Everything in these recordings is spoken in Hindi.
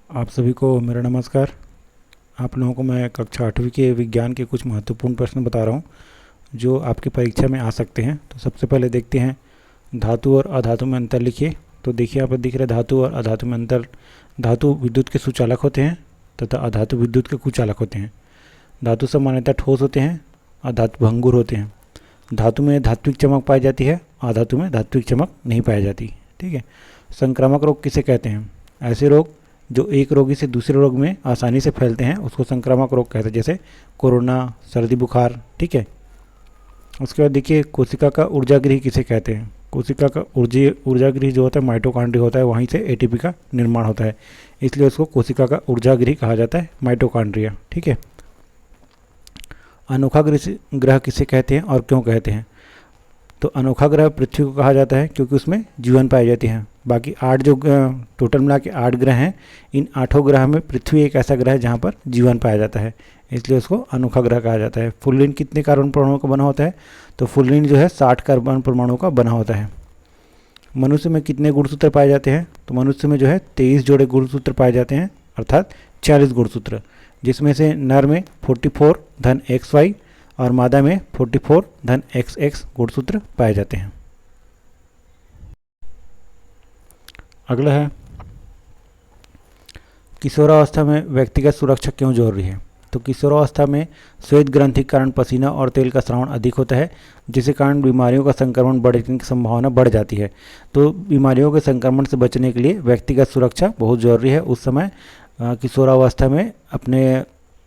आप सभी को मेरा नमस्कार। आप लोगों को मैं कक्षा 8वीं के विज्ञान के कुछ महत्वपूर्ण प्रश्न बता रहा हूँ जो आपकी परीक्षा में आ सकते हैं। तो सबसे पहले देखते हैं, धातु और अधातु में अंतर लिखिए। तो देखिए यहाँ पर दिख रहा है धातु और अधातु में अंतर। धातु विद्युत के सुचालक होते हैं तथा अधातु विद्युत के कुचालक होते हैं। धातु सामान्यतः ठोस होते हैं, अधातु भंगुर होते हैं। धातु में धात्विक चमक पाई जाती है, अधातु में धात्विक चमक नहीं पाई जाती। ठीक है। संक्रामक रोग किसे कहते हैं? ऐसे रोग जो एक रोगी से दूसरे रोग में आसानी से फैलते हैं उसको संक्रामक रोग कहते हैं, जैसे कोरोना, सर्दी बुखार। ठीक है। उसके बाद देखिए, कोशिका का ऊर्जागृह किसे कहते हैं? कोशिका का ऊर्जागृह जो होता है माइटोकॉन्ड्रिया होता है, वहीं से एटीपी का निर्माण होता है, इसलिए उसको कोशिका का ऊर्जागृह कहा जाता है, माइटोकॉन्ड्रिया। ठीक है। अनोखा ग्रह किसे कहते हैं और क्यों कहते हैं? तो अनोखा ग्रह पृथ्वी को कहा जाता है क्योंकि उसमें जीवन पाई जाती है। बाकी 8 जो टोटल मिला के 8 ग्रह हैं, इन 8 ग्रह में पृथ्वी एक ऐसा ग्रह है जहाँ पर जीवन पाया जाता है, इसलिए उसको अनोखा ग्रह कहा जाता है। फुल्लिन कितने कार्बन परमाणुओं का बना होता है? तो फुल्लिन जो है 60 कार्बन परमाणुओं का बना होता है। मनुष्य में कितने गुणसूत्र पाए जाते हैं? तो मनुष्य में जो है 23 जोड़े गुणसूत्र पाए जाते हैं, अर्थात 40 गुणसूत्र, जिसमें से नर में 44 धन XY और मादा में 44 धन XX गुणसूत्र पाए जाते हैं। अगला है, किशोरावस्था में व्यक्तिगत सुरक्षा क्यों जरूरी है? तो किशोरावस्था में श्वेत ग्रंथि के कारण पसीना और तेल का स्राव अधिक होता है, जिसके कारण बीमारियों का संक्रमण बढ़ने की संभावना बढ़ जाती है। तो बीमारियों के संक्रमण से बचने के लिए व्यक्तिगत सुरक्षा बहुत ज़रूरी है। उस समय किशोरावस्था में अपने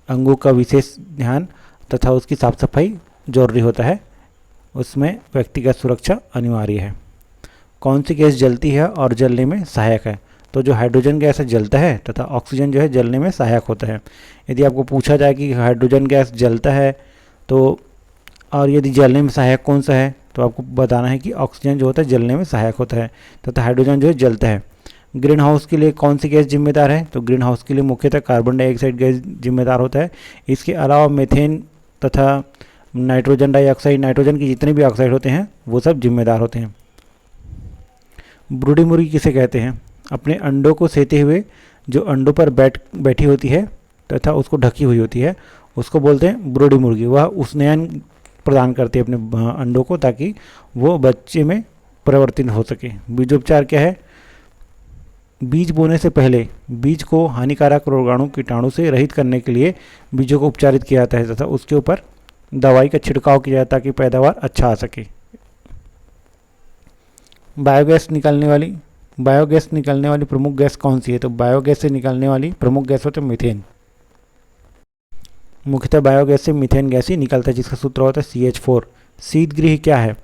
अंगों का विशेष ध्यान तथा उसकी साफ सफाई जरूरी होता है, उसमें व्यक्तिगत सुरक्षा अनिवार्य है। कौन सी गैस जलती है और जलने में सहायक है? तो जो हाइड्रोजन गैस जलता है तथा ऑक्सीजन जो है जलने में सहायक होता है। यदि आपको पूछा जाए कि हाइड्रोजन गैस जलता है तो और यदि जलने में सहायक कौन सा है, तो आपको बताना है कि ऑक्सीजन जो होता है जलने में सहायक होता है तथा हाइड्रोजन जो है जलता है। ग्रीन हाउस के लिए कौन सी गैस जिम्मेदार है? तो ग्रीन हाउस के लिए मुख्यतः कार्बन डाइऑक्साइड गैस जिम्मेदार होता है। इसके अलावा मीथेन तथा नाइट्रोजन डाइऑक्साइड, नाइट्रोजन के जितने भी ऑक्साइड होते हैं वो सब जिम्मेदार होते हैं। ब्रूडी मुर्गी किसे कहते हैं? अपने अंडों को सेते हुए जो अंडों पर बैठी होती है तथा उसको ढकी हुई होती है, उसको बोलते हैं ब्रूडी मुर्गी। वह उसनयन प्रदान करती है अपने अंडों को ताकि वो बच्चे में परिवर्तित हो सके। बीजोपचार क्या है? बीज बोने से पहले बीज को हानिकारक रोगाणु कीटाणु से रहित करने के लिए बीजों को उपचारित किया जाता है तथा उसके ऊपर दवाई का छिड़काव किया जाता है ताकि पैदावार अच्छा आ सके। बायोगैस निकलने वाली प्रमुख गैस कौन सी है? तो बायोगैस से निकलने वाली प्रमुख गैस होता है मीथेन। मुख्यतः बायोगैस से मीथेन गैस ही निकलता है, जिसका सूत्र होता है CH4। शीतगृह क्या है?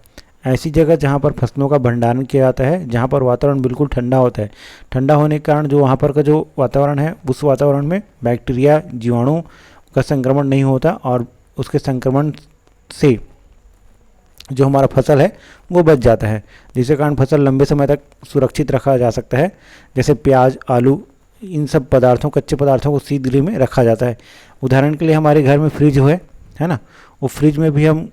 ऐसी जगह जहाँ पर फसलों का भंडारण किया जाता है, जहाँ पर वातावरण बिल्कुल ठंडा होता है। ठंडा होने के कारण जो वहाँ पर का जो वातावरण है, उस वातावरण में बैक्टीरिया, जीवाणु का संक्रमण नहीं होता और उसके संक्रमण से जो हमारा फसल है वो बच जाता है, जिसके कारण फसल लंबे समय तक सुरक्षित रखा जा सकता है। जैसे प्याज, आलू, इन सब पदार्थों, कच्चे पदार्थों को शीतगृह में रखा जाता है। उदाहरण के लिए हमारे घर में फ्रिज है ना, वो फ्रिज में भी हम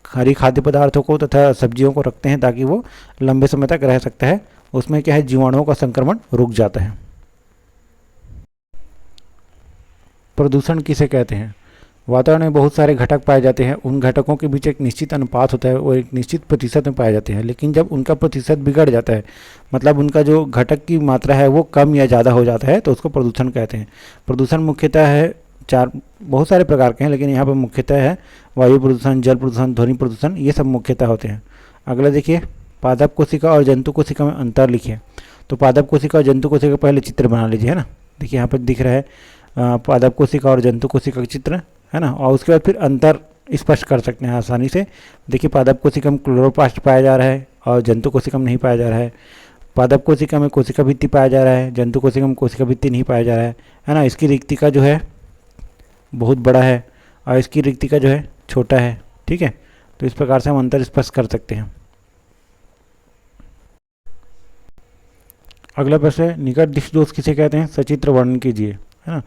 हरी खाद्य पदार्थों को तथा सब्जियों को रखते हैं ताकि वो लंबे समय तक रह सकता है। उसमें क्या है, जीवाणुओं का संक्रमण रुक जाता है। प्रदूषण किसे कहते हैं? वातावरण में बहुत सारे घटक पाए जाते हैं, उन घटकों के बीच एक निश्चित अनुपात होता है, वो एक निश्चित प्रतिशत में पाए जाते हैं। लेकिन जब उनका प्रतिशत बिगड़ जाता है, मतलब उनका जो घटक की मात्रा है वो कम या ज़्यादा हो जाता है, तो उसको प्रदूषण कहते हैं। प्रदूषण मुख्यतः है बहुत सारे प्रकार के हैं, लेकिन यहाँ पर मुख्यतः है वायु प्रदूषण, जल प्रदूषण, ध्वनि प्रदूषण, ये सब मुख्यतः होते हैं। अगला देखिए, पादप कोशिका और जंतु कोशिका में अंतर लिखिए। तो पादप कोशिका और जंतु कोशिका पहले चित्र बना लीजिए, है ना। देखिए यहाँ पर दिख रहा है पादप कोशिका और जंतु कोशिका का चित्र, है ना, और उसके बाद फिर अंतर स्पष्ट कर सकते हैं आसानी से। देखिए पादप कोशिका में क्लोरोप्लास्ट पाया जा रहा है और जंतु कोशिका में नहीं पाया जा रहा है। पादप कोशिका में कोशिका भित्ति पाया जा रहा है, जंतु कोशिका में कोशिका भित्ति नहीं पाया जा रहा है ना। इसकी रिक्तिका जो है बहुत बड़ा है और इसकी रिक्तिका जो है छोटा है। ठीक है, तो इस प्रकार से हम अंतर स्पष्ट कर सकते हैं। अगला प्रश्न है, निकट दृष्टि दोष किसे कहते हैं? सचित्र वर्णन कीजिए, है ना।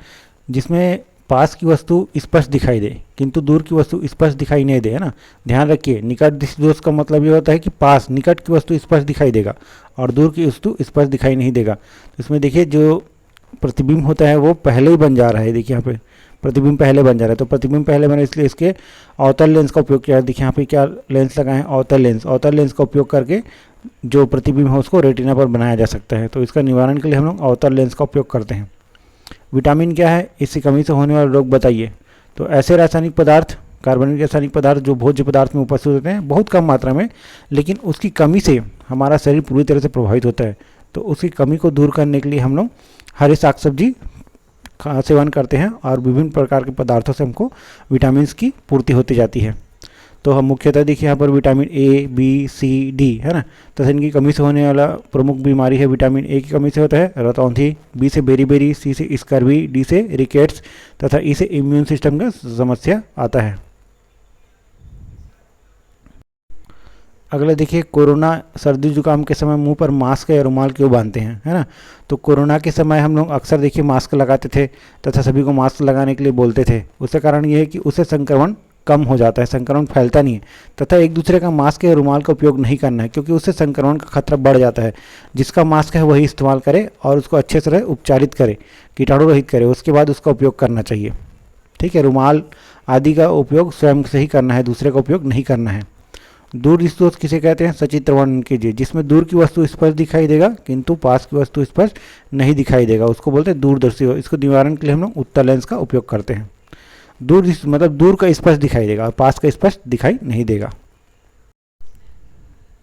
जिसमें पास की वस्तु स्पष्ट दिखाई दे किंतु दूर की वस्तु स्पष्ट दिखाई नहीं दे, है ना। ध्यान रखिए, निकट दृष्टि दोष का मतलब ये होता है कि पास निकट की वस्तु स्पष्ट दिखाई देगा और दूर की वस्तु स्पष्ट दिखाई नहीं देगा। तो इसमें देखिए जो प्रतिबिंब होता है वो पहले ही बन जा रहा है। देखिए यहाँ पे प्रतिबिंब पहले बन जा रहा है, तो प्रतिबिंब पहले बने इसलिए इसके अवतल लेंस का उपयोग किया। देखिए यहाँ पे क्या लेंस लगाए हैं, अवतल लेंस। अवतल लेंस का उपयोग करके जो प्रतिबिंब है उसको रेटिना पर बनाया जा सकता है। तो इसका निवारण के लिए हम लोग अवतल लेंस का उपयोग करते हैं। विटामिन क्या है, इसकी कमी से होने वाले रोग बताइए। तो ऐसे रासायनिक पदार्थ, कार्बनिक रासायनिक पदार्थ जो भोज्य पदार्थ में उपस्थित होते हैं बहुत कम मात्रा में, लेकिन उसकी कमी से हमारा शरीर पूरी तरह से प्रभावित होता है। तो उसकी कमी को दूर करने के लिए हम लोग हरे साग सब्जी का सेवन करते हैं और विभिन्न प्रकार के पदार्थों से हमको विटामिन की पूर्ति होती जाती है। तो हम मुख्यतः देखिए यहाँ पर vitamin A, B, C, D है ना, तथा इनकी कमी से होने वाला प्रमुख बीमारी है। विटामिन ए की कमी से होता है रतौंधी, बी से बेरीबेरी, सी से स्कर्वी, डी से रिकेट्स तथा ई से इम्यून सिस्टम का समस्या आता है। अगला देखिए, कोरोना सर्दी जुकाम के समय मुंह पर मास्क या रुमाल क्यों बांधते हैं, है ना। तो कोरोना के समय हम लोग अक्सर देखिए मास्क लगाते थे तथा सभी को मास्क लगाने के लिए बोलते थे। उसका कारण ये है कि उससे संक्रमण कम हो जाता है, संक्रमण फैलता नहीं है, तथा एक दूसरे का मास्क या रुमाल का उपयोग नहीं करना है क्योंकि उससे संक्रमण का खतरा बढ़ जाता है। जिसका मास्क है वही इस्तेमाल करे और उसको अच्छे से उपचारित करे, कीटाणु रहित करे, उसके बाद उसका उपयोग करना चाहिए। ठीक है, रुमाल आदि का उपयोग स्वयं से ही करना है, दूसरे का उपयोग नहीं करना है। दूर स्रोत किसे कहते हैं, सचित्र वर्णन कीजिए। जिसमें दूर की वस्तु स्पष्ट दिखाई देगा किंतु पास की वस्तु स्पष्ट नहीं दिखाई देगा, उसको बोलते हैं दूरदर्शी। इसको निवारण के लिए हम लोग उत्तल लेंस का उपयोग करते हैं। दूर मतलब दूर का स्पष्ट दिखाई देगा और पास का स्पष्ट दिखाई नहीं देगा।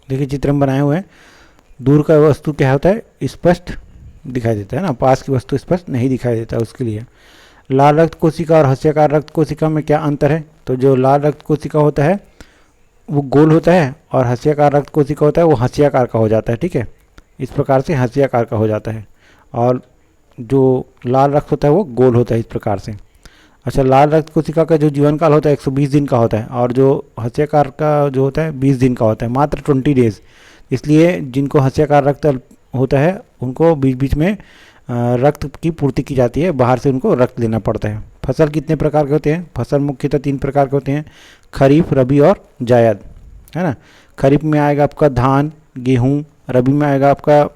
देखिए चित्र में बनाए हुए हैं, दूर का वस्तु क्या होता है, स्पष्ट दिखाई देता है ना, पास की वस्तु स्पष्ट नहीं दिखाई देता। उसके लिए लाल रक्त कोशिका और हस्याकार रक्त कोशिका में क्या अंतर है। तो जो लाल रक्त कोशिका होता है वो गोल होता है और हंसियाकार रक्त कोशिका होता है वो हंसियाकार का हो जाता है। ठीक है, इस प्रकार से हंसियाकार का हो जाता है और जो लाल रक्त होता है वो गोल होता है इस प्रकार से। अच्छा, लाल रक्त कोशिका का जो जीवन काल होता है 120 दिन का होता है और जो हंसियाकार का जो होता है 20 दिन का होता है, मात्र 20 डेज। इसलिए जिनको हंसियाकार रक्त होता है उनको बीच बीच में रक्त की पूर्ति की जाती है, बाहर से उनको रक्त लेना पड़ता है। फसल कितने प्रकार के होते हैं, फसल मुख्यतः 3 प्रकार के होते हैं, खरीफ, रबी और जायद, है ना। खरीफ में आएगा आपका धान, गेहूं, रबी में आएगा आपका,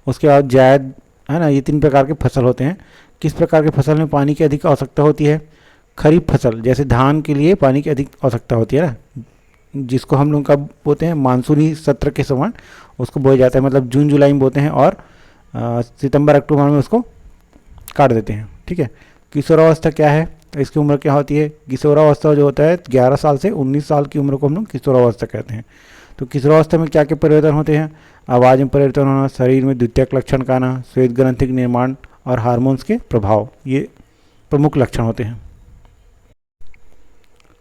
उसके बाद जायद, है ना। ये 3 प्रकार के फसल होते हैं। किस प्रकार के फसल में पानी की अधिक आवश्यकता होती है, खरीफ फसल जैसे धान के लिए पानी की अधिक आवश्यकता होती है ना, जिसको हम लोग कब बोते हैं, मानसूनी सत्र के समय उसको बोया जाता है, मतलब जून जुलाई में बोते हैं और सितंबर अक्टूबर में उसको काट देते हैं। ठीक है, किशोरावस्था क्या है, इसकी उम्र क्या होती है। किशोरावस्था जो होता है 11 साल से 19 साल की उम्र को हम लोग किशोरावस्था कहते हैं। तो किशोरावस्था में क्या क्या परिवर्तन होते हैं, आवाज़ में परिवर्तन होना, शरीर में द्वितीयक लक्षण का आना, श्वेत ग्रंथि का निर्माण और हार्मोन्स के प्रभाव, ये प्रमुख लक्षण होते हैं।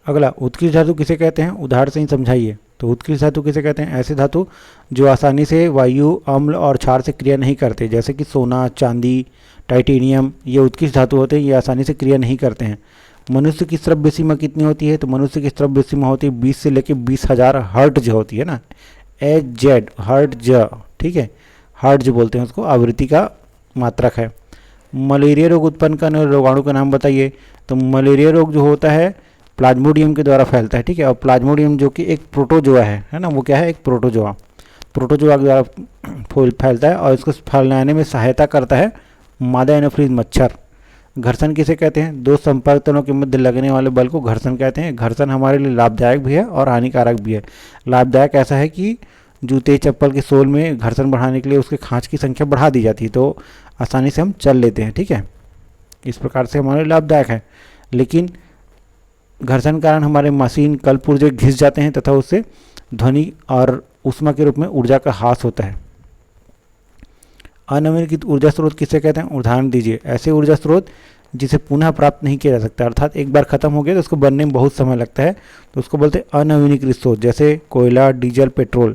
अगला, उत्कृष्ट धातु किसे कहते हैं, उदाहरण से ही समझाइए। तो उत्कृष्ट धातु किसे कहते हैं, ऐसे धातु जो आसानी से वायु, अम्ल और क्षार से क्रिया नहीं करते, जैसे कि सोना, चांदी, टाइटेनियम, ये उत्कृष्ट धातु होते हैं, ये आसानी से क्रिया नहीं करते हैं। मनुष्य की श्रव्य सीमा कितनी होती है, तो मनुष्य की श्रव्य सीमा होती है 20 से लेकर 20,000 हर्ट्ज होती है ना, HZ हर्ट्ज। ठीक है, हर्ट्ज बोलते हैं उसको, आवृत्ति का मात्रक है। मलेरिया रोग उत्पन्न करने वाले रोगाणु का नाम बताइए। तो मलेरिया रोग जो होता है प्लाज्मोडियम के द्वारा फैलता है। ठीक है, और प्लाज्मोडियम जो कि एक प्रोटोजोआ है ना, वो क्या है, एक प्रोटोजोआ के द्वारा फैलता है और इसको फैलाने में सहायता करता है मादा एनोफ्लीज मच्छर। घर्षण किसे कहते हैं, दो संपर्क तनों के मध्य लगने वाले बल को घर्षण कहते हैं। घर्षण हमारे लिए लाभदायक भी है और हानिकारक भी है। लाभदायक ऐसा है कि जूते चप्पल के सोल में घर्षण बढ़ाने के लिए उसके खांच की संख्या बढ़ा दी जाती है, तो आसानी से हम चल लेते हैं। ठीक है, इस प्रकार से हमारे लाभदायक है। लेकिन घर्षण कारण हमारे मशीन कल पुर्जे घिस जाते हैं तथा उससे ध्वनि और ऊष्मा के रूप में ऊर्जा का ह्रास होता है। अनवीनीकृत ऊर्जा स्रोत किसे कहते हैं, उदाहरण दीजिए। ऐसे ऊर्जा स्रोत जिसे पुनः प्राप्त नहीं किया जा सकता, अर्थात एक बार खत्म हो गया तो उसको बनने में बहुत समय लगता है, तो उसको बोलते हैं अनवीनीकृत स्रोत, जैसे कोयला, डीजल, पेट्रोल।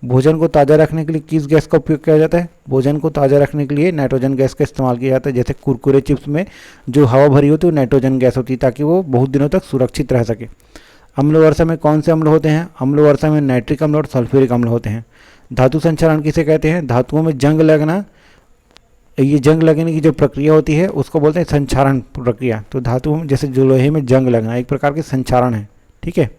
भोजन को ताज़ा रखने के लिए किस गैस का उपयोग किया जाता है, भोजन को ताज़ा रखने के लिए नाइट्रोजन गैस का इस्तेमाल किया जाता है। जैसे कुरकुरे चिप्स में जो हवा भरी होती है वो नाइट्रोजन गैस होती है ताकि वो बहुत दिनों तक सुरक्षित रह सके। अम्ल वर्षा में कौन से अम्ल होते हैं, अम्ल वर्षा में नाइट्रिक अम्ल और सल्फ्यूरिक अम्ल होते हैं। धातु संचरण किसे कहते हैं, धातुओं में जंग लगना, ये जंग लगने की जो प्रक्रिया होती है उसको बोलते हैं संचारण प्रक्रिया। तो धातु जैसे जो लोहे में जंग लगना एक प्रकार के संचारण है। ठीक है।